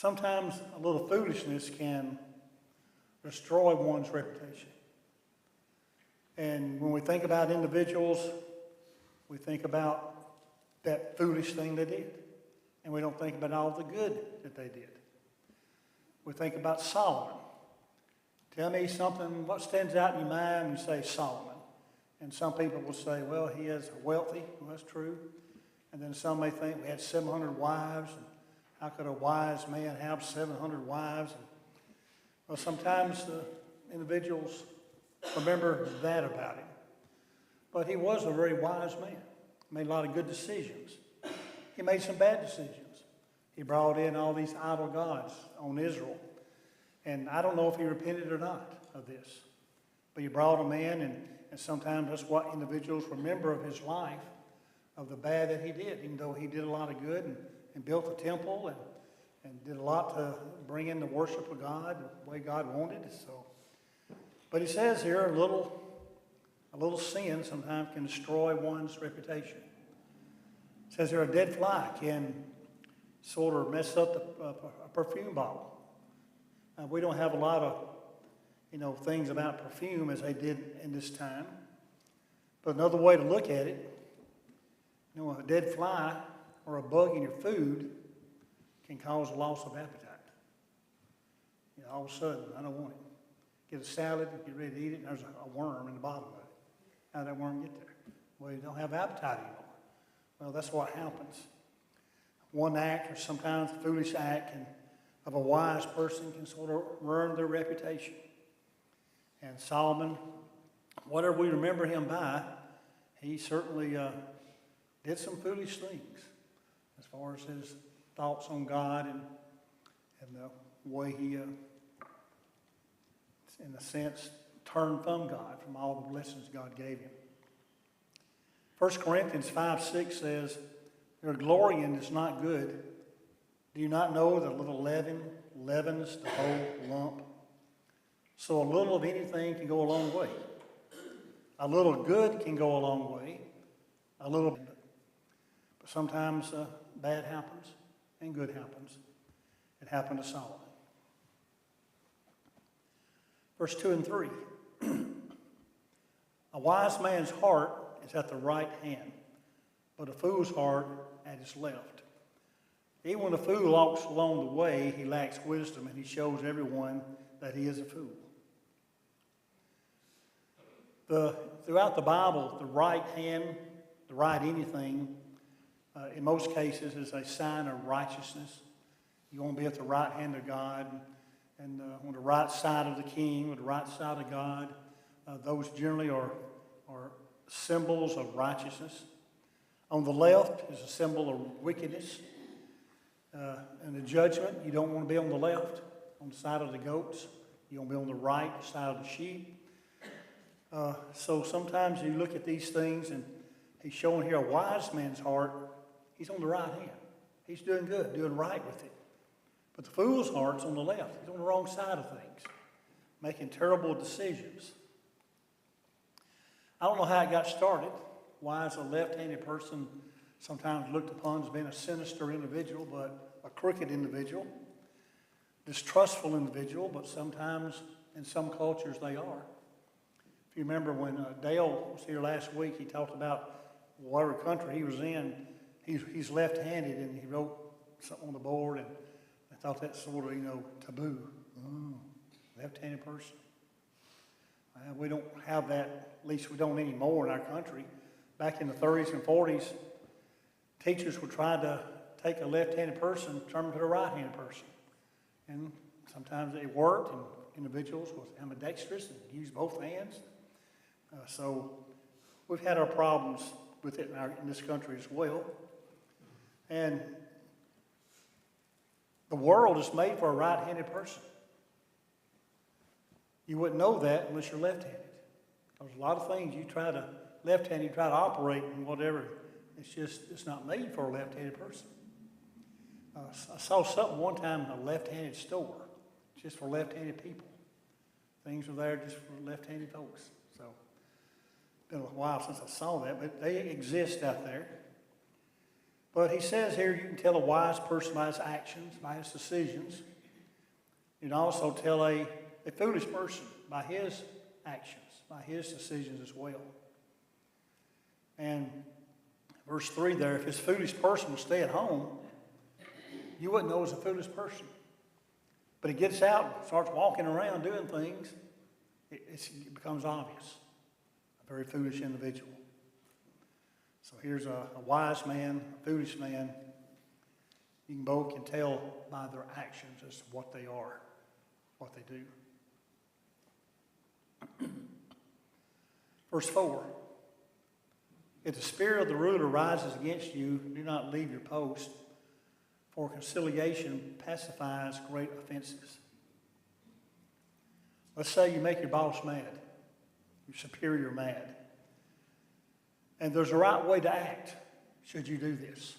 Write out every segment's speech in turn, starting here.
Sometimes a little foolishness can destroy one's reputation. And when we think about individuals, we think about that foolish thing they did. And we don't think about all the good that they did. We think about Solomon. Tell me something, what stands out in your mind when you say Solomon? And some people will say, well, he is wealthy. Well, that's true. And then some may think we had 700 wives. And how could a wise man have 700 wives? And, well, sometimes individuals remember that about him. But he was a very wise man. Made a lot of good decisions. He made some bad decisions. He brought in all these idol gods on Israel. And I don't know if he repented or not of this. But he brought them in, and sometimes that's what individuals remember of his life, of the bad that he did, even though he did a lot of good and built the temple and did a lot to bring in the worship of God the way God wanted. So, but he says here a little sin sometimes can destroy one's reputation. It says here a dead fly can sort of mess up a perfume bottle. Now, we don't have a lot of things about perfume as they did in this time. But another way to look at it, a dead fly or a bug in your food can cause a loss of appetite. All of a sudden, I don't want it. Get a salad, get ready to eat it, and there's a worm in the bottom of it. How did that worm get there? Well, you don't have appetite anymore. Well, that's what happens. One act, or sometimes a foolish act, of a wise person can sort of ruin their reputation. And Solomon, whatever we remember him by, he certainly did some foolish things as far as his thoughts on God and the way he, in a sense, turned from God, from all the blessings God gave him. 1 Corinthians 5:6 says, "Your glorying is not good. Do you not know that a little leaven leavens the whole lump? So a little of anything can go a long way. A little good can go a long way. But sometimes bad happens and good happens. It happened to Solomon. Verse 2 and 3. A wise man's heart is at the right hand, but a fool's heart at his left. Even when a fool walks along the way, he lacks wisdom, and he shows everyone that he is a fool." Throughout the Bible, the right hand, the right anything, in most cases is a sign of righteousness. You want to be at the right hand of God and on the right side of the king, or the right side of God. Those generally are symbols of righteousness. On the left is a symbol of wickedness. And the judgment, you don't want to be on the left, on the side of the goats. You want to be on the right side of the sheep. So sometimes you look at these things, and he's showing here a wise man's heart. He's on the right hand. He's doing good, doing right with it. But the fool's heart's on the left. He's on the wrong side of things, making terrible decisions. I don't know how it got started. Why is a left-handed person sometimes looked upon as being a sinister individual, but a crooked individual, distrustful individual, but sometimes in some cultures they are. If you remember when Dale was here last week, he talked about whatever country he was in, he's left-handed, and he wrote something on the board, and I thought that's sort of, taboo. Left-handed person. We don't have that, at least we don't anymore in our country. Back in the 30s and 40s, teachers would try to take a left-handed person, turn them to a right-handed person. And sometimes it worked, and individuals was ambidextrous and used both hands. So we've had our problems with it in this country as well. And the world is made for a right-handed person. You wouldn't know that unless you're left-handed. Because a lot of things you try to operate in whatever, it's not made for a left-handed person. I saw something one time in a left-handed store, just for left-handed people. Things were there just for left-handed folks. So it's been a while since I saw that, but they exist out there. But he says here you can tell a wise person by his actions, by his decisions. You can also tell a foolish person by his actions, by his decisions as well. And verse 3 there, if this foolish person will stay at home, you wouldn't know it's a foolish person. But he gets out and starts walking around doing things, it becomes obvious. A very foolish individual. So here's a wise man, a foolish man. You can both can tell by their actions as to what they are, what they do. Verse 4. If the spirit of the ruler rises against you, do not leave your post, for conciliation pacifies great offenses. Let's say you make your boss mad, your superior mad. And there's a right way to act should you do this.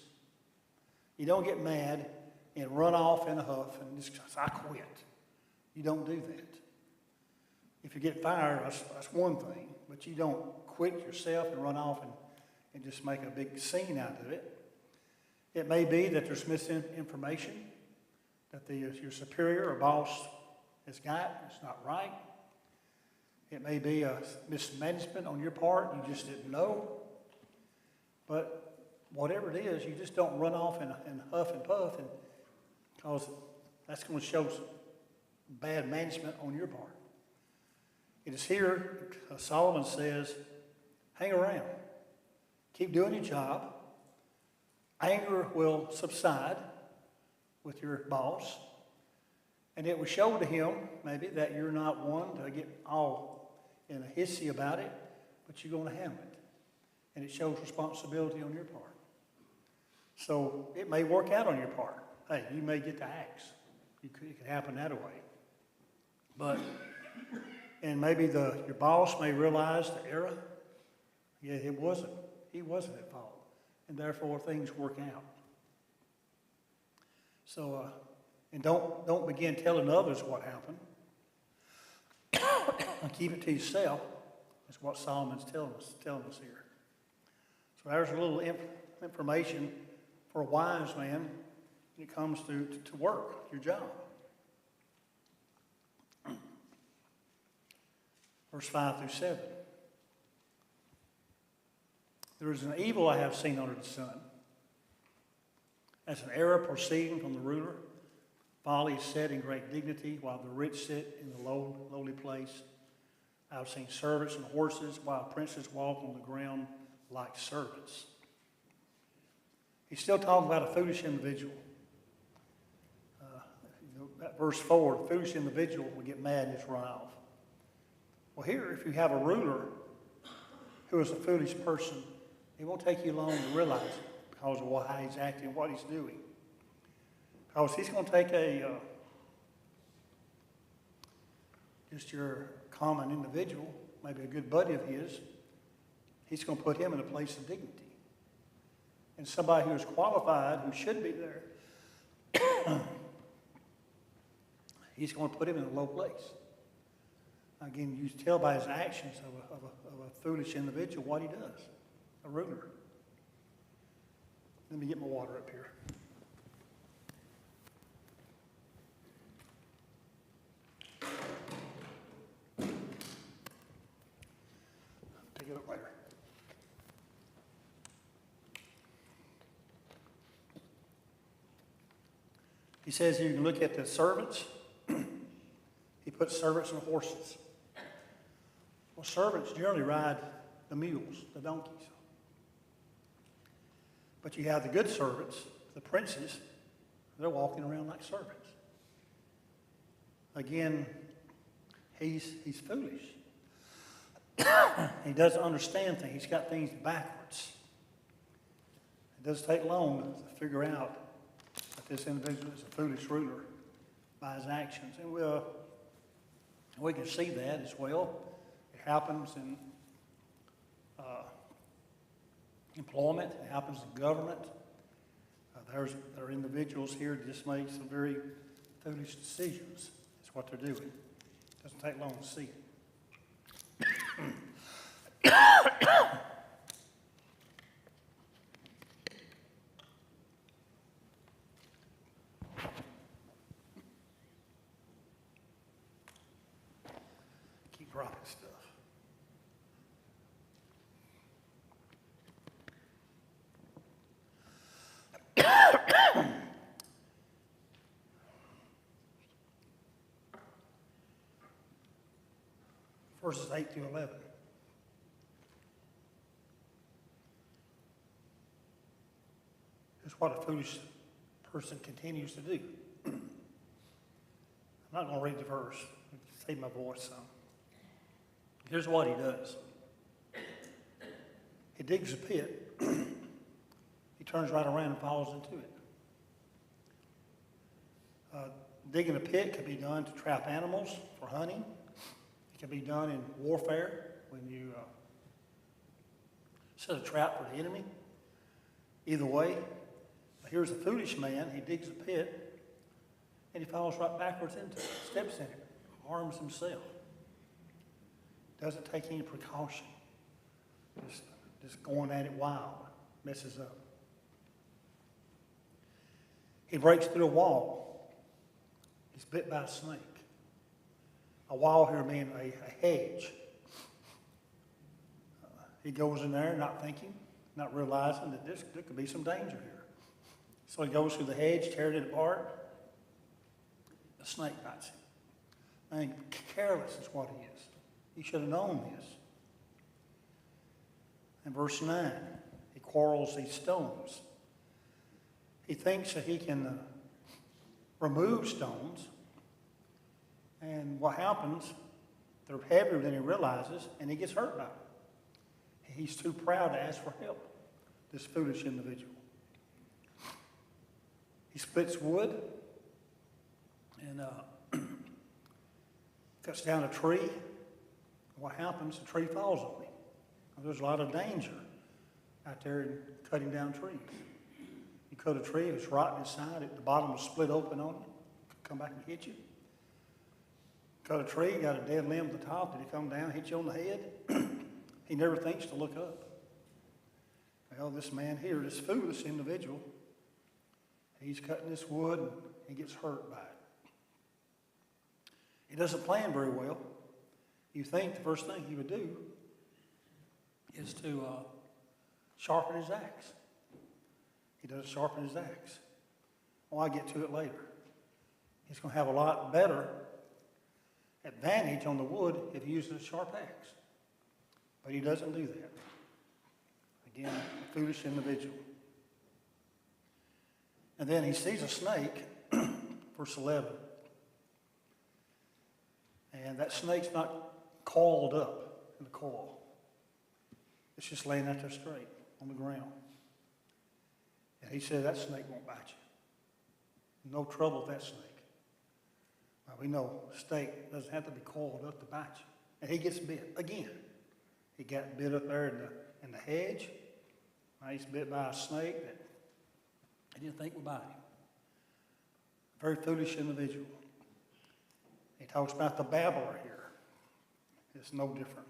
You don't get mad and run off in a huff and just say, I quit. You don't do that. If you get fired, that's one thing. But you don't quit yourself and run off and just make a big scene out of it. It may be that there's misinformation that your superior or boss has got. It's not right. It may be a mismanagement on your part. You just didn't know. But whatever it is, you just don't run off and huff and puff, because that's going to show bad management on your part. It is here, Solomon says, hang around. Keep doing your job. Anger will subside with your boss. And it will show to him, maybe, that you're not one to get all in a hissy about it, but you're going to handle it. And it shows responsibility on your part. So it may work out on your part. Hey, you may get the axe. It could happen that way. But, and maybe your boss may realize the error. Yeah, he wasn't at fault. And therefore things work out. So, and don't begin telling others what happened. And keep it to yourself. That's what Solomon's telling us here. So there's a little information for a wise man when it comes to work, your job. Verse 5 through 7. There is an evil I have seen under the sun, as an error proceeding from the ruler. Folly is set in great dignity, while the rich sit in the lowly place. I have seen servants and horses, while princes walk on the ground like servants. He's still talking about a foolish individual. That verse 4, the foolish individual will get mad and just run off. Well, here, if you have a ruler who is a foolish person, it won't take you long to realize it because of how he's acting, what he's doing. Because he's going to take just your common individual, maybe a good buddy of his, he's going to put him in a place of dignity. And somebody who is qualified, who should be there, he's going to put him in a low place. Again, you tell by his actions of a foolish individual what he does, a ruler. Let me get my water up here. Pick it up later. He says you can look at the servants. He puts servants and horses. Well, servants generally ride the mules, the donkeys. But you have the good servants, the princes, they're walking around like servants. Again, he's foolish. He doesn't understand things. He's got things backwards. It doesn't take long to figure out that this individual is a foolish ruler by his actions. And we can see that as well. It happens in employment. It happens in government. There are individuals here that just make some very foolish decisions. That's what they're doing. It doesn't take long to see it. dropping stuff. Verses 8 through 11. Here's what a foolish person continues to do. I'm not going to read the verse. Save my voice some. Here's what he does. He digs a pit. He turns right around and falls into it. Digging a pit can be done to trap animals for hunting. It can be done in warfare when you set a trap for the enemy. Either way, but here's a foolish man. He digs a pit and he falls right backwards into it, steps in it, harms himself. Doesn't take any precaution. Just going at it wild, messes up. He breaks through a wall. He's bit by a snake. A wall here being a hedge. He goes in there not thinking, not realizing that there could be some danger here. So he goes through the hedge, tears it apart. A snake bites him. I mean, careless is what he is. He should have known this. In verse 9, he quarrels these stones. He thinks that he can remove stones, and what happens, they're heavier than he realizes, and he gets hurt by it. He's too proud to ask for help, this foolish individual. He splits wood and cuts down a tree. What happens? The tree falls on him. There's a lot of danger out there in cutting down trees. You cut a tree, it's rotten inside, the bottom will split open on you, come back and hit you. Cut a tree, got a dead limb at the top, did he come down, hit you on the head? He never thinks to look up. Well, this man here, this foolish individual, he's cutting this wood and he gets hurt by it. He doesn't plan very well. You think the first thing he would do is to sharpen his axe. He doesn't sharpen his axe. Well, I'll get to it later. He's going to have a lot better advantage on the wood if he uses a sharp axe. But he doesn't do that. Again, a foolish individual. And then he sees a snake, verse 11. And that snake's not coiled up in the coil. It's just laying out there straight on the ground. And he said, that snake won't bite you. No trouble with that snake. Now, we know a snake doesn't have to be coiled up to bite you. And he gets bit again. He got bit up there in the hedge. Now he's bit by a snake that he didn't think would bite him. A very foolish individual. He talks about the babbler here. It's no different.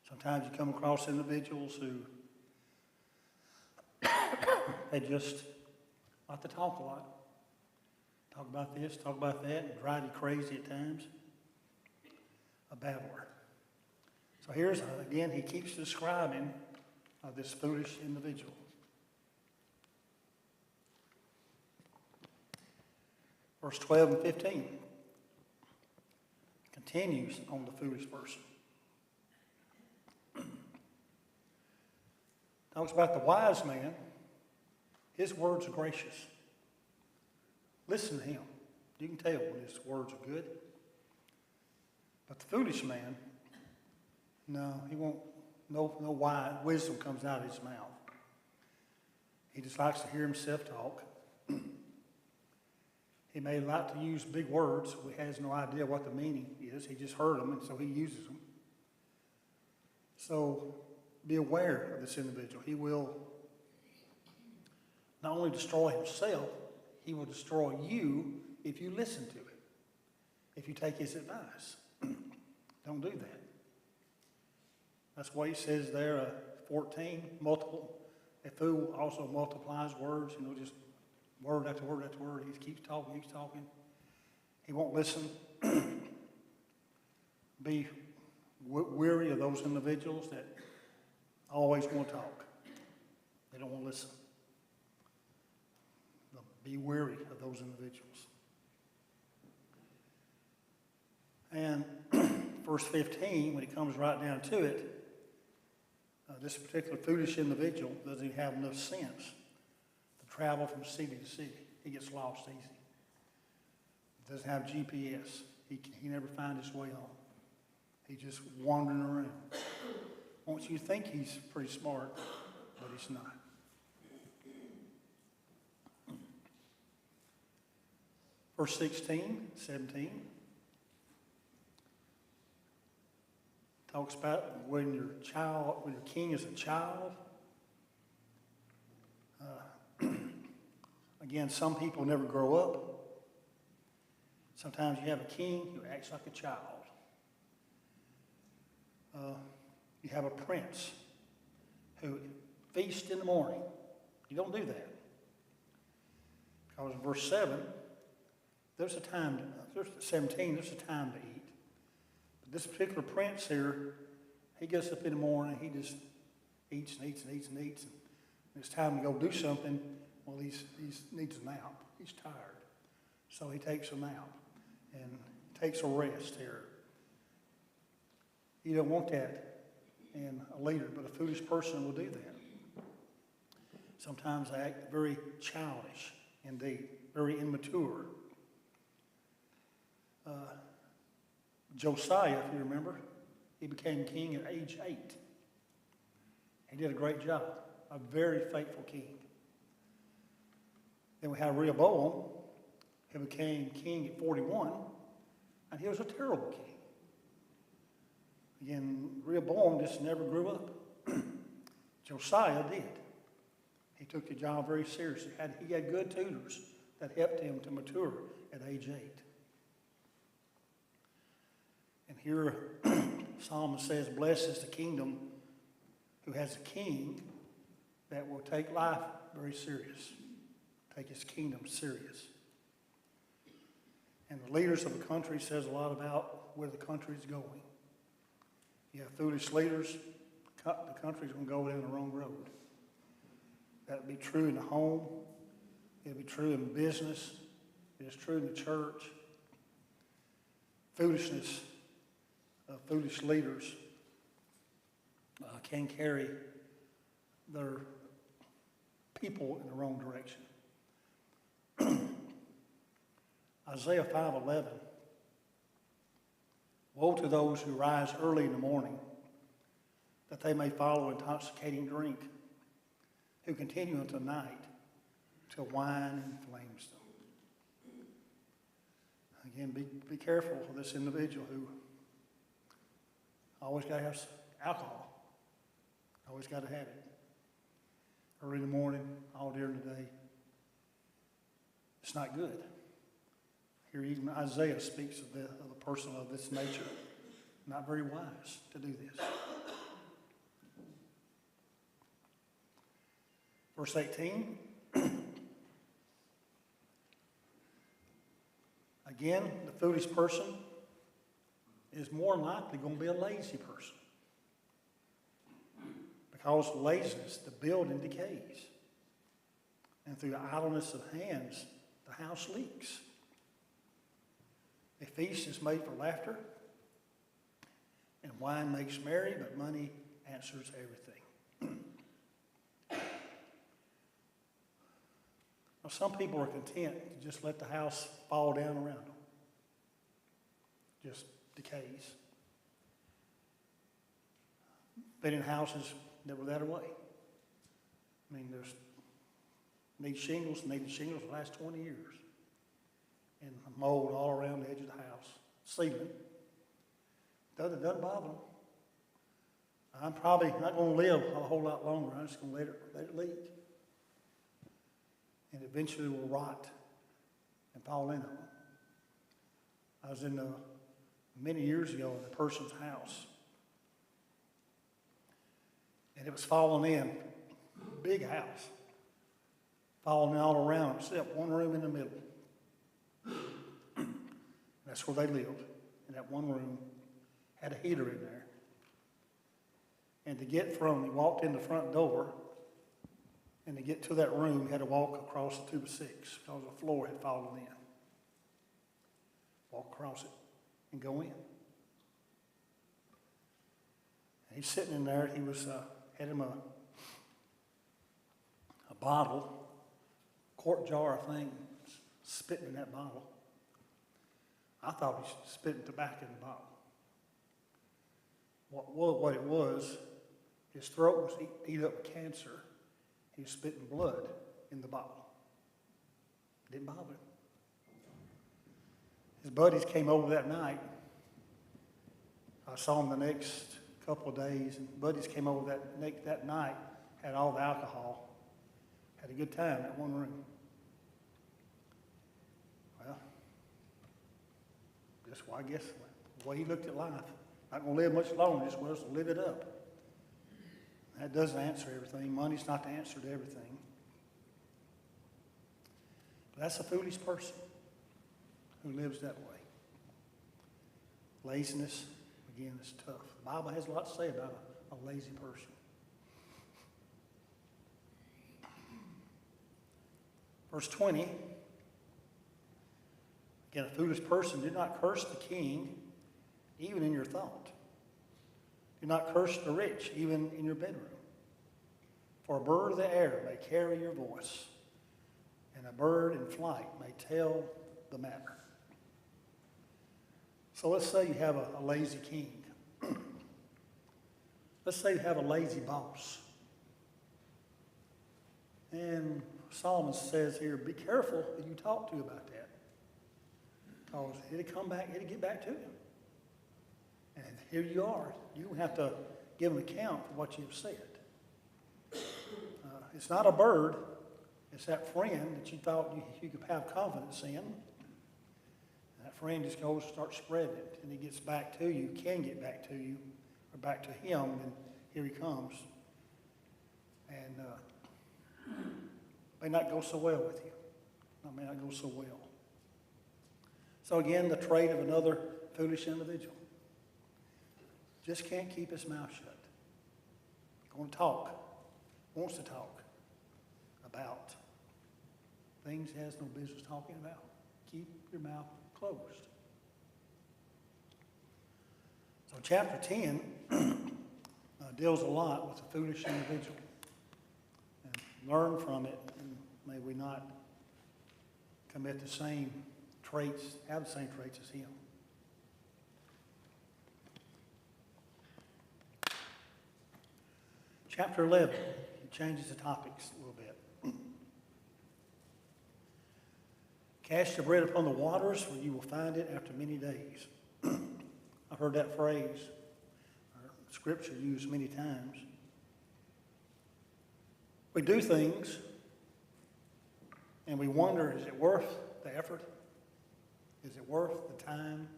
Sometimes you come across individuals who they just like to talk a lot. Talk about this, talk about that, and drive you crazy at times. A babbler. So here's, again, he keeps describing this foolish individual. Verse 12 and 15 continues on the foolish person. Talks about the wise man. His words are gracious. Listen to him. You can tell when his words are good. But the foolish man, no, he won't. No wise wisdom comes out of his mouth. He just likes to hear himself talk. He may like to use big words. He has no idea what the meaning is. He just heard them, and so he uses them. So be aware of this individual. He will not only destroy himself, he will destroy you if you listen to it, if you take his advice. Don't do that. That's why he says there, 14, multiple. A fool also multiplies words, just word after word after word. He keeps talking. He won't listen. Be weary of those individuals that always want to talk. They don't want to listen. Be weary of those individuals. And verse 15, when it comes right down to it, this particular foolish individual doesn't even have enough sense to travel from city to city. He gets lost easy. He doesn't have GPS. He never finds his way home. He's just wandering around. Wants you to think he's pretty smart, but he's not. Verse 16, 17. Talks about when your king is a child. Again, some people never grow up. Sometimes you have a king who acts like a child. You have a prince who feasts in the morning. You don't do that. Because in verse 7, there's 17, there's a time to eat. But this particular prince here, he gets up in the morning, he just eats and eats and eats and eats. And when it's time to go do something, well, he needs a nap. He's tired. So he takes a nap and takes a rest here. You don't want that in a leader, but a foolish person will do that. Sometimes they act very childish indeed, very immature. Josiah, if you remember, he became king at age 8. He did a great job, a very faithful king. Then we have Rehoboam, who became king at 41, and he was a terrible king. Again, Rehoboam just never grew up. Josiah did. He took the job very seriously. He had good tutors that helped him to mature at age 8. And here Solomon says, blessed is the kingdom who has a king that will take life very serious, take his kingdom serious. And the leaders of the country says a lot about where the country is going. You have foolish leaders, the country's going to go down the wrong road. That would be true in the home. It would be true in business. It is true in the church. Foolishness of foolish leaders can carry their people in the wrong direction. Isaiah 5:11. Woe to those who rise early in the morning, that they may follow intoxicating drink, who continue until night, till wine inflames them. Again, be careful of this individual who always got to have alcohol. Always got to have it. Early in the morning, all during the day. It's not good. Here even Isaiah speaks of the person of this nature. Not very wise to do this. Verse 18. Again, the foolish person is more likely going to be a lazy person. Because laziness, the building decays. And through the idleness of hands, the house leaks. A feast is made for laughter, and wine makes merry, but money answers everything. Now, some people are content to just let the house fall down around them. Just decays. Been in houses that were that way. I mean, needed shingles the last 20 years. And mold all around the edge of the house. Ceiling. Doesn't bother them. I'm probably not going to live a whole lot longer. I'm just going to let it leak. And eventually will rot and fall in on them. I was in many years ago in a person's house. And it was falling in. Big house. Falling all around except one room in the middle. That's where they lived, in that one room. had a heater in there. And to get from, he walked in the front door, and to get to that room, he had to walk across the 2 by 6 because the floor had fallen in. Walk across it and go in. And he's sitting in there. He was had him a bottle, quart jar, I think, spitting in that bottle. I thought he was spitting tobacco in the bottle. What it was, his throat was eat up with cancer. He was spitting blood in the bottle. It didn't bother him. His buddies came over that night. I saw him the next couple of days, and buddies came over that night, had all the alcohol, had a good time in that one room. Well, I guess the way he looked at life, not going to live much longer, just was to live it up. That doesn't answer everything. Money's not the answer to everything. But that's a foolish person who lives that way. Laziness, again, is tough. The Bible has a lot to say about a lazy person. Verse 20, again, a foolish person, do not curse the king, even in your thought. Do not curse the rich, even in your bedroom. For a bird of the air may carry your voice, and a bird in flight may tell the matter. So let's say you have a lazy king. Let's say you have a lazy boss. And Solomon says here, be careful who you talk to about that. Because it'll get back to him. And here you are. You have to give an account for what you've said. It's not a bird. It's that friend that you thought you could have confidence in. And that friend just goes and starts spreading it. And he gets back to you, can get back to you, or back to him, and here he comes. And may not go so well with you. It may not go so well. So again, the trait of another foolish individual. Just can't keep his mouth shut. Going to talk, wants to talk about things he has no business talking about. Keep your mouth closed. So chapter 10 deals a lot with a foolish individual. And learn from it, and may we not commit the same traits, have the same traits as him. Chapter 11, he changes the topics a little bit. Cast your bread upon the waters, for you will find it after many days. I've heard that phrase, or scripture used many times. We do things, and we wonder, is it worth the effort? Is it worth the time?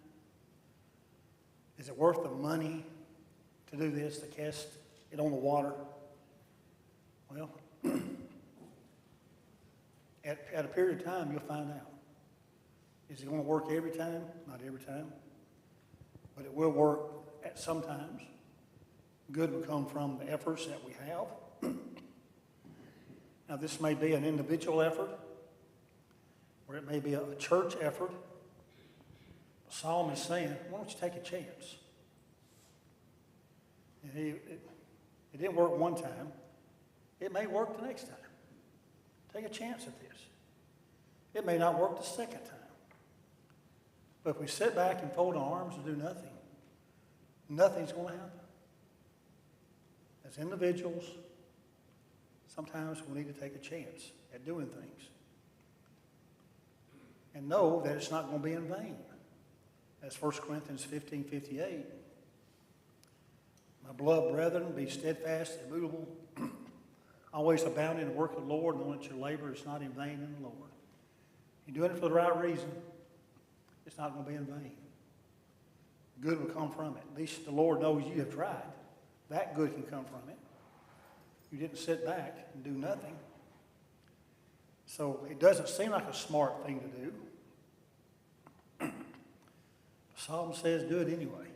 Is it worth the money to do this, to cast it on the water? Well, at a period of time, you'll find out. Is it going to work every time? Not every time. But it will work at some times. Good will come from the efforts that we have. Now, this may be an individual effort, or it may be a church effort. Solomon is saying, why don't you take a chance? It didn't work one time. It may work the next time. Take a chance at this. It may not work the second time. But if we sit back and fold our arms and do nothing, nothing's going to happen. As individuals, sometimes we need to take a chance at doing things. And know that it's not going to be in vain. As 1 Corinthians 15:58, my beloved brethren, be steadfast, immovable, always abounding in the work of the Lord, knowing that your labor is not in vain in the Lord. If you're doing it for the right reason, it's not going to be in vain. Good will come from it. At least the Lord knows you have tried. That good can come from it. You didn't sit back and do nothing. So it doesn't seem like a smart thing to do. Solomon says do it anyway.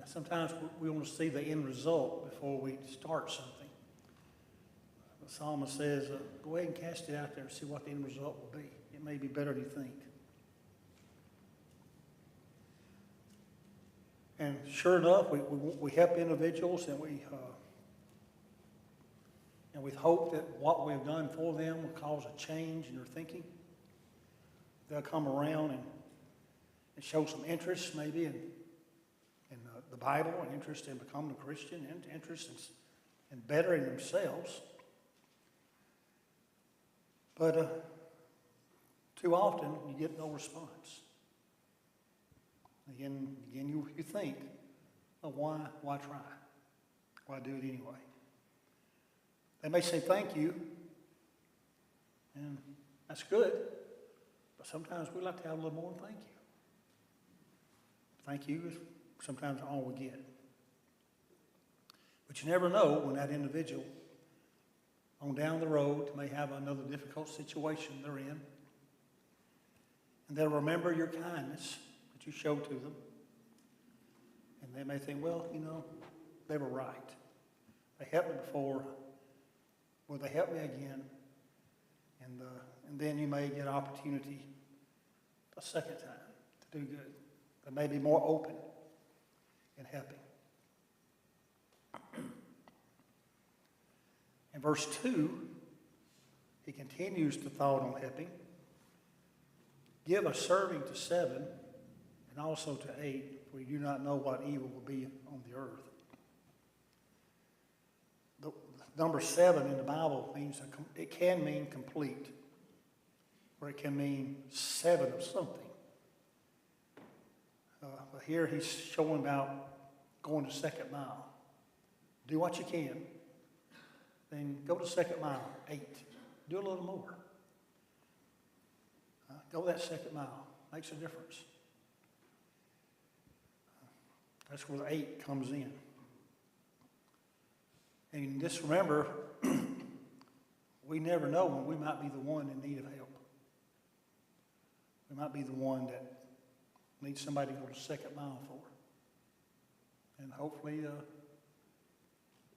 sometimes we want to see the end result before we start something. The psalmist says, go ahead and cast it out there and see what the end result will be. It may be better than you think. And sure enough, we help individuals, and we hope that what we've done for them will cause a change in their thinking. They'll come around and show some interest maybe in the Bible, and interest in becoming a Christian, and interest in bettering themselves. But too often you get no response. Again, you think, well, why try? Why do it anyway? They may say thank you, and that's good, but sometimes we like to have a little more than thank you. Thank you is sometimes all we get. But you never know when that individual on down the road may have another difficult situation they're in, and they'll remember your kindness that you showed to them, and they may think, well, they were right. They helped me before. Will they help me again? And then you may get an opportunity a second time to do good. They may be more open in helping. In verse 2, he continues the thought on helping. Give a serving to 7 and also to 8, for you do not know what evil will be on the earth. The number 7 in the Bible means, it can mean complete, or it can mean 7 of something. But here he's showing about going the second mile. Do what you can. Then go to second mile, 8. Do a little more. Go that second mile. Makes a difference. That's where the 8 comes in. And just remember, we never know when we might be the one in need of help. We might be the one that needs somebody to go the second mile for. And hopefully,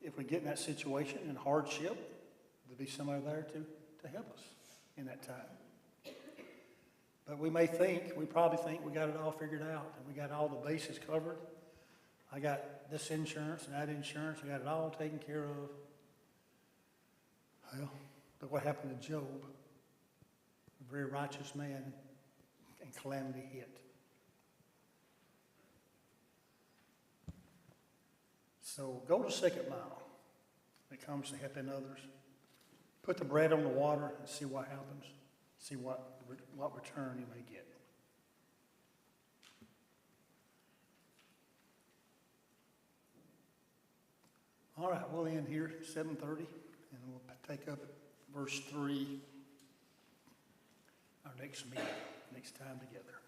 if we get in that situation, in hardship, there'll be somebody there to help us in that time. But we probably think we got it all figured out, and we got all the bases covered. I got this insurance and that insurance, I got it all taken care of. Well, look what happened to Job, a very righteous man, and calamity hit. So go the second mile when it comes to helping others. Put the bread on the water and see what happens. See what return you may get. All right, we'll end here at 7:30, and we'll take up verse 3 our next meeting, next time together.